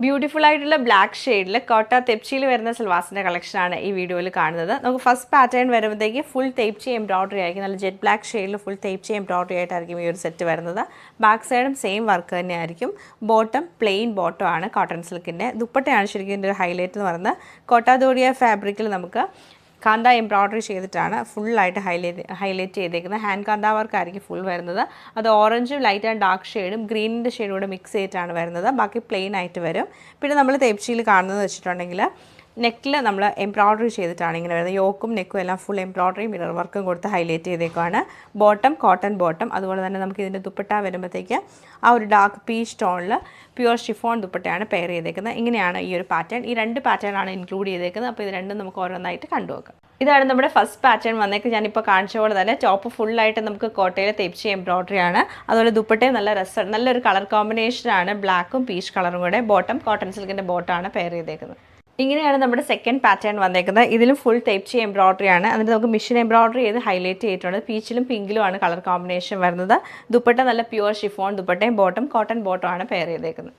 Beautiful ആയിട്ടുള്ള black ഷെയ്ഡിൽ കോട്ട തെപ്ചിയിൽ വരുന്ന സൽവാസിൻ്റെ കളക്ഷനാണ് ഈ വീഡിയോയിൽ കാണുന്നത്. നമുക്ക് ഫസ്റ്റ് പാറ്റേൺ വരുമ്പോഴത്തേക്ക് ഫുൾ തേപ്ചി എംബ്രോയിഡറി ആയിരിക്കും. നല്ല ജെറ്റ് ബ്ലാക്ക് ഷെയ്ഡിൽ ഫുൾ തേപ്ചി എംബ്രോയിഡറി ആയിട്ടായിരിക്കും ഈ ഒരു സെറ്റ് വരുന്നത്. ബാക്ക് സൈഡും സെയിം വർക്ക് തന്നെയായിരിക്കും. ബോട്ടം പ്ലെയിൻ ബോട്ടം ആണ് കോട്ടൺ സിൽക്കിൻ്റെ. ദുപ്പട്ടയാണ് ശരിക്കും ഇതിൻ്റെ ഒരു ഹൈലൈറ്റ് എന്ന് പറയുന്നത്. കോട്ടാദോഡിയ ഫാബ്രിക്കിൽ നമുക്ക് കാന്ത എംബ്രോയിഡറി ചെയ്തിട്ടാണ് ഫുള്ളായിട്ട് ഹൈലൈറ്റ് ചെയ്തേക്കുന്നത്. ഹാൻഡ് കാന്ത വർക്കായിരിക്കും ഫുൾ വരുന്നത്. അത് ഓറഞ്ചും ലൈറ്റ് ആൻഡ് ഡാർക്ക് ഷെയ്ഡും ഗ്രീനിൻ്റെ ഷെയ്ഡും കൂടെ മിക്സ് ചെയ്തിട്ടാണ് വരുന്നത്. ബാക്കി പ്ലെയിൻ ആയിട്ട് വരും. പിന്നെ നമ്മൾ തേപ്ചിയിൽ കാണുന്നത് വെച്ചിട്ടുണ്ടെങ്കിൽ നെക്കിൽ നമ്മൾ എംബ്രോയിഡറി ചെയ്തിട്ടാണ് ഇങ്ങനെ വരുന്നത്. യോക്കും നെക്കും എല്ലാം ഫുൾ എംബ്രോയിഡറി മിറർ വർക്കും കൊടുത്ത് ഹൈലൈറ്റ് ചെയ്തേക്കുവാണ്. Bottom cotton bottom. അതുപോലെ തന്നെ നമുക്ക് ഇതിൻ്റെ ദുപ്പട്ട വരുമ്പോഴത്തേക്ക് ആ ഒരു ഡാർക്ക് പീച്ച് ടോണിൽ പ്യുവർ ഷിഫോൺ ദുപ്പട്ടയാണ് പെയർ ചെയ്തേക്കുന്നത്. ഇങ്ങനെയാണ് ഈ ഒരു പാറ്റേൺ. ഈ രണ്ട് പാറ്റേൺ ആണ് ഇൻക്ലൂഡ് ചെയ്തേക്കുന്നത്. അപ്പോൾ ഇത് രണ്ടും നമുക്ക് ഓരോന്നായിട്ട് കണ്ടുവെക്കാം. ഇതാണ് നമ്മുടെ ഫസ്റ്റ് പാറ്റേൺ വന്നേക്ക്. ഞാനിപ്പോൾ കാണിച്ച പോലെ തന്നെ ടോപ്പ് ഫുള്ളായിട്ട് നമുക്ക് കോട്ടയിൽ തെപ്ചി എംബ്രോയിഡറി ആണ്. അതുപോലെ ദുപ്പട്ടയും നല്ലൊരു കളർ കോമ്പിനേഷനാണ്. ബ്ലാക്കും പീച്ച് കളറും കൂടെ. ബോട്ടം കോട്ടൺ സിൽക്കിൻ്റെ ബോട്ടമാണ് പെയർ ചെയ്തേക്കുന്നത്. ഇങ്ങനെയാണ് നമ്മുടെ സെക്കൻഡ് പാറ്റേൺ വന്നേക്കുന്നത്. ഇതിലും ഫുൾ തേപ്ചി എംബ്രോയിഡറി ആണ്. എന്നിട്ട് നമുക്ക് മിഷൻ എംബ്രോയിഡറി ചെയ്ത് ഹൈലൈറ്റ് ചെയ്തിട്ടുണ്ട്. പീച്ചിലും പിങ്കിലും ആണ് കളർ കോമ്പിനേഷൻ വരുന്നത്. ദുപ്പട്ട നല്ല പ്യുവർ ഷിഫോൺ ദുപ്പട്ടയും ബോട്ടം കോട്ടൺ ബോട്ടം ആണ് പെയർ ചെയ്തേക്കുന്നത്.